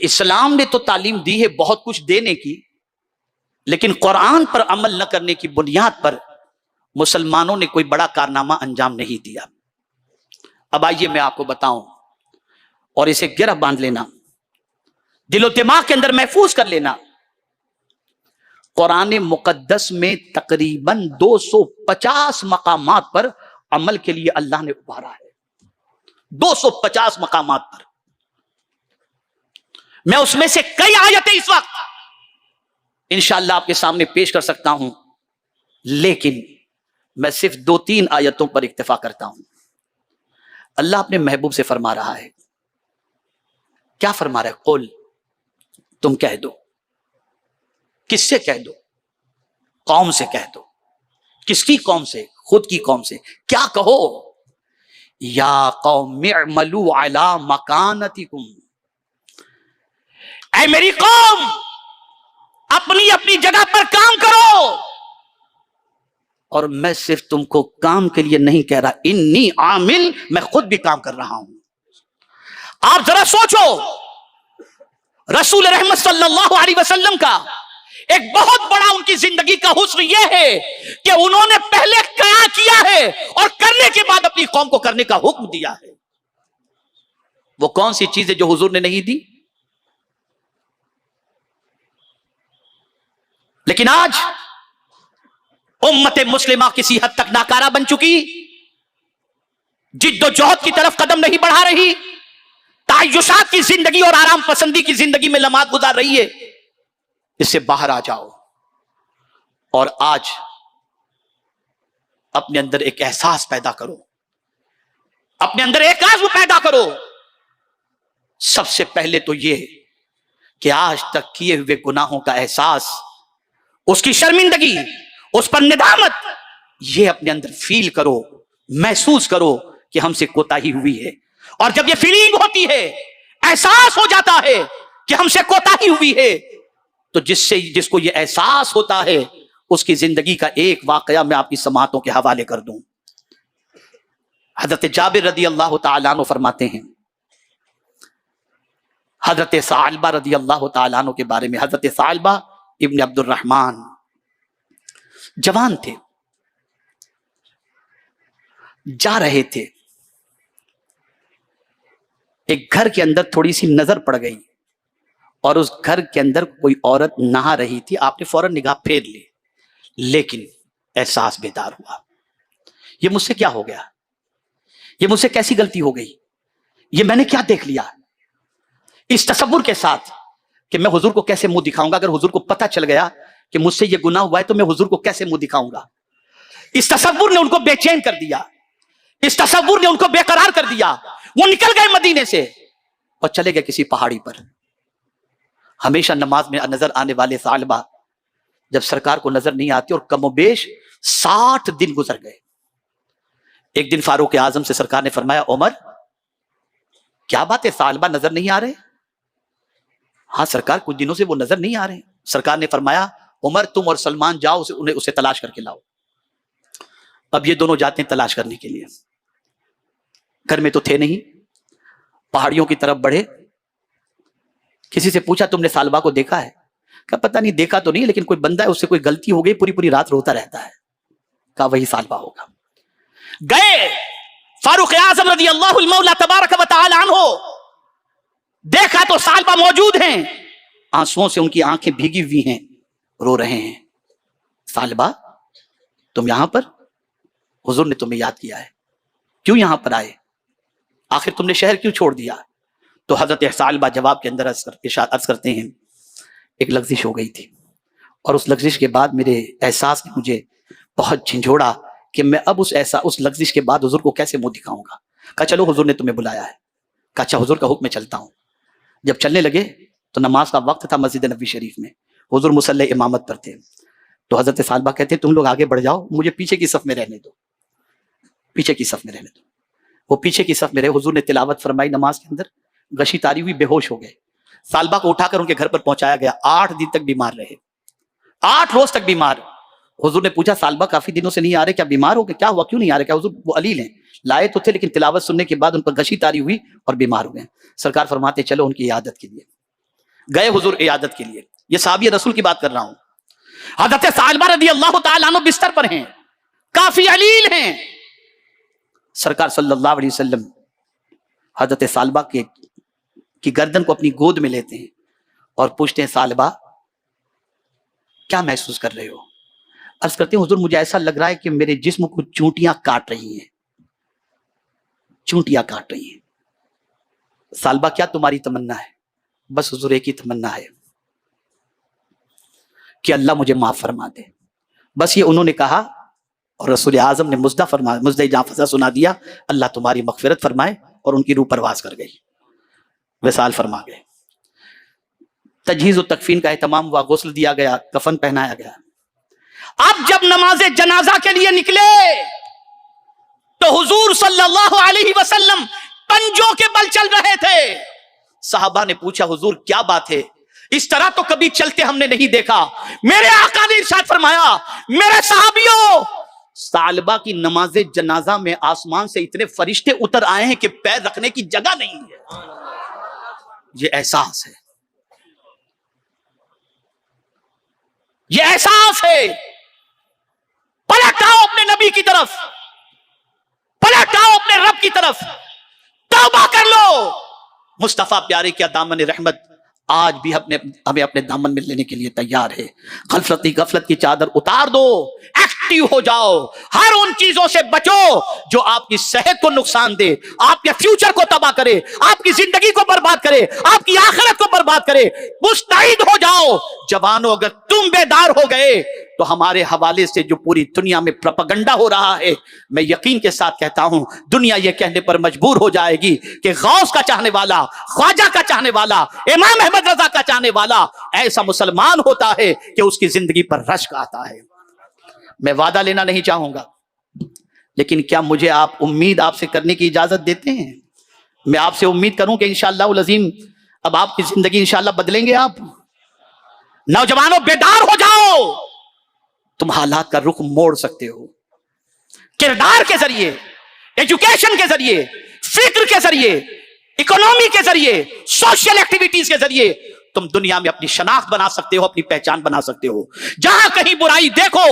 کہ اسلام نے تو تعلیم دی ہے بہت کچھ دینے کی، لیکن قرآن پر عمل نہ کرنے کی بنیاد پر مسلمانوں نے کوئی بڑا کارنامہ انجام نہیں دیا۔ اب آئیے میں آپ کو بتاؤں، اور اسے گرہ باندھ لینا، دل و دماغ کے اندر محفوظ کر لینا۔ قرآن مقدس میں تقریباً 250 مقامات پر عمل کے لیے اللہ نے ابھارا ہے، 250 مقامات پر۔ میں اس میں سے کئی آیتیں اس وقت انشاءاللہ آپ کے سامنے پیش کر سکتا ہوں، لیکن میں صرف 2-3 آیتوں پر اکتفا کرتا ہوں۔ اللہ اپنے محبوب سے فرما رہا ہے، کیا فرما رہا ہے؟ قل، تم کہہ دو۔ کس سے کہہ دو؟ قوم سے کہہ دو۔ کس کی قوم سے؟ خود کی قوم سے۔ کیا کہو؟ یا قوم اعملوا علی مکانتکم، اے میری قوم اپنی اپنی جگہ پر کام کرو، اور میں صرف تم کو کام کے لیے نہیں کہہ رہا، انی عامل، میں خود بھی کام کر رہا ہوں۔ آپ ذرا سوچو، رسول رحمت صلی اللہ علیہ وسلم کا ایک بہت بڑا ان کی زندگی کا حسن یہ ہے کہ انہوں نے پہلے کیا کیا ہے اور کرنے کے بعد اپنی قوم کو کرنے کا حکم دیا ہے۔ وہ کون سی چیزیں جو حضور نے نہیں دی؟ لیکن آج امت مسلمہ کسی حد تک ناکارہ بن چکی، جد و جہد کی طرف قدم نہیں بڑھا رہی، تعیشات کی زندگی اور آرام پسندی کی زندگی میں لمحات گزار رہی ہے۔ اس سے باہر آ جاؤ، اور آج اپنے اندر ایک احساس پیدا کرو، اپنے اندر ایک عزم پیدا کرو۔ سب سے پہلے تو یہ کہ آج تک کیے ہوئے گناہوں کا احساس، اس کی شرمندگی، اس پر ندامت، یہ اپنے اندر فیل کرو، محسوس کرو کہ ہم سے کوتاہی ہوئی ہے۔ اور جب یہ فیلنگ ہوتی ہے، احساس ہو جاتا ہے کہ ہم سے کوتاہی ہوئی ہے، تو جس کو یہ احساس ہوتا ہے، اس کی زندگی کا ایک واقعہ میں آپ کی سماعتوں کے حوالے کر دوں۔ حضرت جابر رضی اللہ تعالیٰ عنہ فرماتے ہیں، حضرت ثعلبہ رضی اللہ تعالیٰ عنہ کے بارے میں، حضرت ثعلبہ ابن عبد الرحمن جوان تھے، جا رہے تھے، ایک گھر کے اندر تھوڑی سی نظر پڑ گئی، اور اس گھر کے اندر کوئی عورت نہا رہی تھی۔ آپ نے فوراً نگاہ پھیر لی، لیکن احساس بیدار ہوا، یہ مجھ سے کیا ہو گیا؟ یہ مجھ سے کیسی غلطی ہو گئی؟ یہ میں نے کیا دیکھ لیا؟ اس تصور کے ساتھ کہ میں حضور کو کیسے منہ دکھاؤں گا، اگر حضور کو پتہ چل گیا کہ مجھ سے یہ گناہ ہوا ہے تو میں حضور کو کیسے منہ دکھاؤں گا؟ اس تصور نے ان کو بے چین کر دیا، اس تصور نے ان کو بے قرار کر دیا۔ وہ نکل گئے مدینے سے اور چلے گئے کسی پہاڑی پر۔ ہمیشہ نماز میں نظر آنے والے ثعلبہ جب سرکار کو نظر نہیں آتی، اور کم و بیش 60 دن گزر گئے۔ ایک دن فاروق اعظم سے سرکار نے فرمایا، عمر کیا بات ہے، ثعلبہ نظر نہیں آ رہے؟ ہاں سرکار، کچھ دنوں سے وہ نظر نہیں آ رہے۔ سرکار نے فرمایا، عمر تم اور سلمان جاؤ اسے تلاش کر کے لاؤ۔ اب یہ دونوں جاتے ہیں تلاش کرنے کے لیے، گھر میں تو تھے نہیں، پہاڑیوں کی طرف بڑھے۔ کسی سے پوچھا، تم نے ثعلبہ کو دیکھا ہے؟ کہا پتہ نہیں، دیکھا تو نہیں، لیکن کوئی بندہ ہے، اس سے کوئی غلطی ہو گئی، پوری پوری رات روتا رہتا ہے۔ کہا وہی ثعلبہ ہوگا۔ گئے فاروق اعظم رضی اللہ المولا تبارک و تعالی عنہ، دیکھا تو ثعلبہ موجود ہیں، آنسوؤں سے ان کی آنکھیں بھیگی ہوئی ہیں، رو رہے ہیں۔ ثعلبہ تم یہاں پر؟ حضور نے تمہیں یاد کیا ہے، کیوں یہاں پر آئے؟ آخر تم نے شہر کیوں چھوڑ دیا؟ تو حضرت ثعلبہ جواب کے اندر عرض کرتے ہیں، ایک لغزش ہو گئی تھی، اور اس لغزش کے بعد میرے احساس نے مجھے بہت جھنجھوڑا کہ میں اب اس لغزش کے بعد حضور کو کیسے منہ دکھاؤں گا۔ کہا چلو حضور نے تمہیں بلایا ہے۔ کہا اچھا حضور کا حکم میں چلتا ہوں۔ جب چلنے لگے تو نماز کا وقت تھا، مسجد نبوی شریف میں حضور مصلی امامت پر تھے۔ تو حضرت ثعلبہ کہتے ہیں تم لوگ آگے بڑھ جاؤ، مجھے پیچھے کی صف میں رہنے دو، پیچھے کی صف میں رہنے دو۔ وہ پیچھے کی صف میں رہے، حضور نے تلاوت فرمائی نماز کے اندر، غشی تاری ہوئی، بے ہوش ہو گئے۔ ثعلبہ کو اٹھا کر ان کے گھر پر پہنچایا گیا، 8 دن تک بیمار رہے، 8 روز تک بیمار۔ حضور نے پوچھا ثعلبہ کافی دنوں سے نہیں آ رہے، کیا بیمار ہو گئے؟ کیا ہوا، کیوں نہیں آ رہے؟ کیا حضور وہ علیل ہیں، لائے تو تھے لیکن تلاوت سننے کے بعد ان پر غشی تاری ہوئی اور بیمار ہو گئے۔ سرکار فرماتے چلو ان کی عیادت کے لیے۔ گئے حضور عیادت کے لیے. یہ صحابی رسول کی بات کر رہا ہوں. حضرت ثعلبہ رضی اللہ تعالیٰ عنہ بستر پر ہیں, کافی علیل ہیں. سرکار صلی اللہ علیہ وسلم حضرت ثعلبہ کی گردن کو اپنی گود میں لیتے ہیں اور پوچھتے ہیں, ثعلبہ کیا محسوس کر رہے ہو؟ عرض کرتے ہیں, حضور مجھے ایسا لگ رہا ہے کہ میرے جسم کو چونٹیاں کاٹ رہی ہیں, چونٹیاں کاٹ رہی ہیں. ثعلبہ کیا تمہاری تمنا ہے؟ بس حضور ایک ہی تمنا ہے کہ اللہ مجھے معاف فرما دے. بس یہ انہوں نے کہا اور رسول اعظم نے مزدہ جانفزہ سنا دیا, اللہ تمہاری مغفرت فرمائے, اور ان کی روح پرواز کر گئی, وصال فرما گئے. تجہیز و تکفین کا اہتمام ہوا, غسل دیا گیا, کفن پہنایا گیا. اب جب نماز جنازہ کے لیے نکلے تو حضور صلی اللہ علیہ وسلم پنجوں کے بل چل رہے تھے. صحابہ نے پوچھا, حضور کیا بات ہے؟ اس طرح تو کبھی چلتے ہم نے نہیں دیکھا. میرے آقا نے ارشاد فرمایا, میرے صحابیوں, ثعلبہ کی نماز جنازہ میں آسمان سے اتنے فرشتے اتر آئے ہیں کہ پیر رکھنے کی جگہ نہیں ہے. یہ احساس ہے, یہ احساس ہے. پلٹ آؤ اپنے نبی کی طرف, پلٹ آؤ اپنے رب کی طرف, توبہ کر لو. مصطفیٰ پیارے کیا دامن رحمت آج بھی ہمیں اپنے دامن میں لینے کے لیے تیار ہے. غفلت کی چادر اتار دو, ایکٹیو ہو جاؤ, ہر ان چیزوں سے بچو جو آپ کی صحت کو نقصان دے, آپ کے فیوچر کو تباہ کرے, آپ کی زندگی کو برباد کرے, آپ کی آخرت کو برباد کرے. مستعد ہو جاؤ جوانوں, اگر تم بیدار ہو گئے تو ہمارے حوالے سے جو پوری دنیا میں پروپیگنڈا ہو رہا ہے, میں یقین کے ساتھ کہتا ہوں دنیا یہ کہنے پر مجبور ہو جائے گی کہ غوث کا چاہنے والا, خواجہ کا چاہنے والا, امام احمد رضا کا چاہنے والا ایسا مسلمان ہوتا ہے کہ اس کی زندگی پر رشک آتا ہے. میں وعدہ لینا نہیں چاہوں گا, لیکن کیا مجھے آپ امید آپ سے کرنے کی اجازت دیتے ہیں؟ میں آپ سے امید کروں کہ انشاءاللہ العظیم اب آپ کی زندگی انشاءاللہ بدلیں گے. آپ نوجوانوں بیدار ہو جاؤ, تم حالات کا رخ موڑ سکتے ہو. کردار کے ذریعے, ایجوکیشن کے ذریعے, فکر کے ذریعے, اکنومی کے ذریعے, سوشل ایکٹیویٹیز کے ذریعے تم دنیا میں اپنی شناخت بنا سکتے ہو, اپنی پہچان بنا سکتے ہو. جہاں کہیں برائی دیکھو,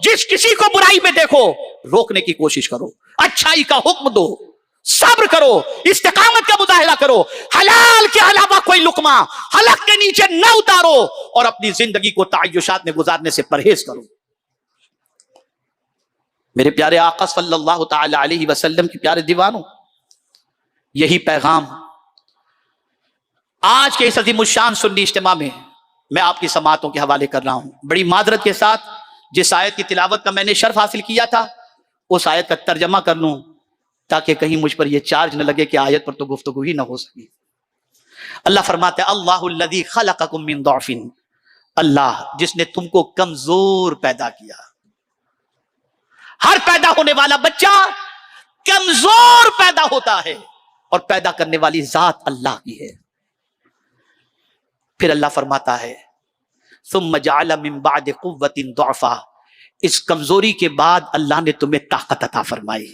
جس کسی کو برائی میں دیکھو, روکنے کی کوشش کرو, اچھائی کا حکم دو, صبر کرو, استقامت کا مظاہرہ کرو. حلال کے علاوہ کوئی لقمہ حلق کے نیچے نہ اتارو, اور اپنی زندگی کو تعیشات میں گزارنے سے پرہیز کرو. میرے پیارے آقا صلی اللہ تعالی علیہ وسلم کے پیارے دیوانوں, یہی پیغام آج کے اس عظیم الشان سنی اجتماع میں میں آپ کی سماعتوں کے حوالے کر رہا ہوں. بڑی معذرت کے ساتھ جس آیت کی تلاوت کا میں نے شرف حاصل کیا تھا اس آیت کا ترجمہ کر لوں تاکہ کہیں مجھ پر یہ چارج نہ لگے کہ آیت پر تو گفتگو ہی نہ ہو سکی. اللہ فرماتا ہے, اللہ الذی خلقکم من ضعف, اللہ جس نے تم کو کمزور پیدا کیا. ہر پیدا ہونے والا بچہ کمزور پیدا ہوتا ہے, اور پیدا کرنے والی ذات اللہ کی ہے. پھر اللہ فرماتا ہے ثم جعل من بعد قوت ضعفا, اس کمزوری کے بعد اللہ نے تمہیں طاقت عطا فرمائی.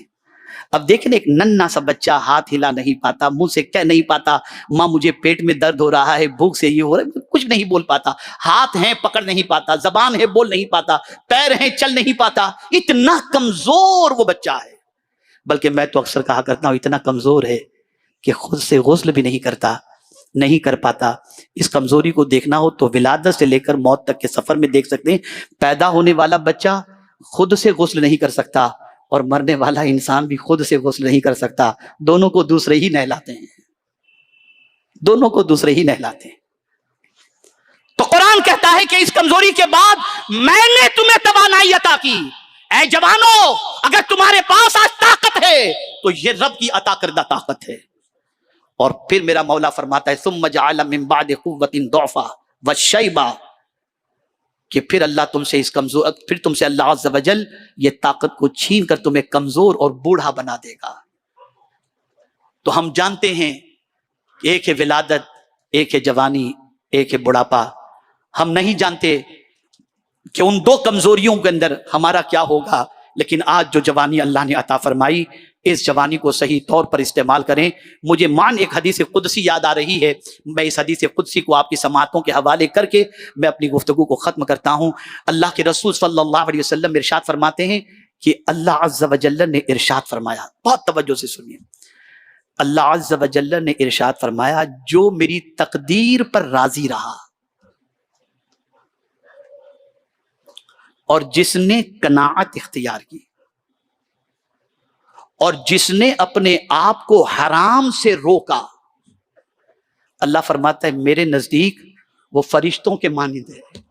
اب دیکھیں ایک ننھا سا بچہ ہاتھ ہلا نہیں پاتا, منہ سے کہہ نہیں پاتا ماں مجھے پیٹ میں درد ہو رہا ہے, بھوک سے یہ ہو رہا ہے, کچھ نہیں بول پاتا. ہاتھ ہیں پکڑ نہیں پاتا, زبان ہے بول نہیں پاتا, پیر ہیں چل نہیں پاتا. اتنا کمزور وہ بچہ ہے. بلکہ میں تو اکثر کہا کرتا ہوں اتنا کمزور ہے کہ خود سے غسل بھی نہیں کر پاتا. اس کمزوری کو دیکھنا ہو تو ولادت سے لے کر موت تک کے سفر میں دیکھ سکتے ہیں. پیدا ہونے والا بچہ خود سے غسل نہیں کر سکتا, اور مرنے والا انسان بھی خود سے غسل نہیں کر سکتا. دونوں کو دوسرے ہی نہلاتے ہیں, دونوں کو دوسرے ہی نہلاتے ہیں. تو قرآن کہتا ہے کہ اس کمزوری کے بعد میں نے تمہیں توانائی عطا کی. اے جوانوں, اگر تمہارے پاس آج طاقت ہے تو یہ رب کی عطا کردہ طاقت ہے. اور پھر میرا مولا فرماتا ہے ثم جعل من بعد قوت ضعفا وشیبا, کہ پھر اللہ تم سے پھر تم سے اللہ عز و جل یہ طاقت کو چھین کر تمہیں کمزور اور بوڑھا بنا دے گا. تو ہم جانتے ہیں کہ ایک ہے ولادت, ایک ہے جوانی, ایک ہے بڑھاپا. ہم نہیں جانتے کہ ان دو کمزوریوں کے اندر ہمارا کیا ہوگا, لیکن آج جو جوانی اللہ نے عطا فرمائی اس جوانی کو صحیح طور پر استعمال کریں. مجھے ایک حدیث قدسی یاد آ رہی ہے. میں اس حدیث قدسی کو آپ کی سماعتوں کے حوالے کر کے میں اپنی گفتگو کو ختم کرتا ہوں. اللہ کے رسول صلی اللہ علیہ وسلم ارشاد فرماتے ہیں کہ اللہ عز و جل نے ارشاد فرمایا, بہت توجہ سے سنیے, اللہ عز و جل نے ارشاد فرمایا جو میری تقدیر پر راضی رہا اور جس نے قناعت اختیار کی اور جس نے اپنے آپ کو حرام سے روکا, اللہ فرماتا ہے میرے نزدیک وہ فرشتوں کے مانند ہے,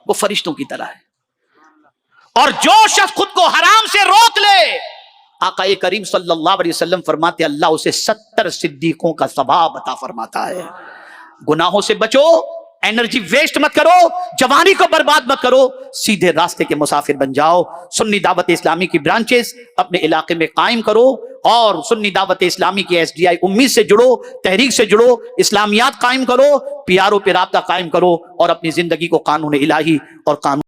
وہ فرشتوں کی طرح ہے. اور جو شخص خود کو حرام سے روک لے, آقا کریم صلی اللہ علیہ وسلم فرماتے اللہ اسے 70 صدیقوں کا ثواب عطا فرماتا ہے. گناہوں سے بچو, انرجی ویسٹ مت کرو, جوانی کو برباد مت کرو, سیدھے راستے کے مسافر بن جاؤ. سنی دعوت اسلامی کی برانچز اپنے علاقے میں قائم کرو اور سنی دعوت اسلامی کی SDI امید سے جڑو, تحریک سے جڑو, اسلامیات قائم کرو, PRO پہ رابطہ قائم کرو اور اپنی زندگی کو قانون الہی اور قانون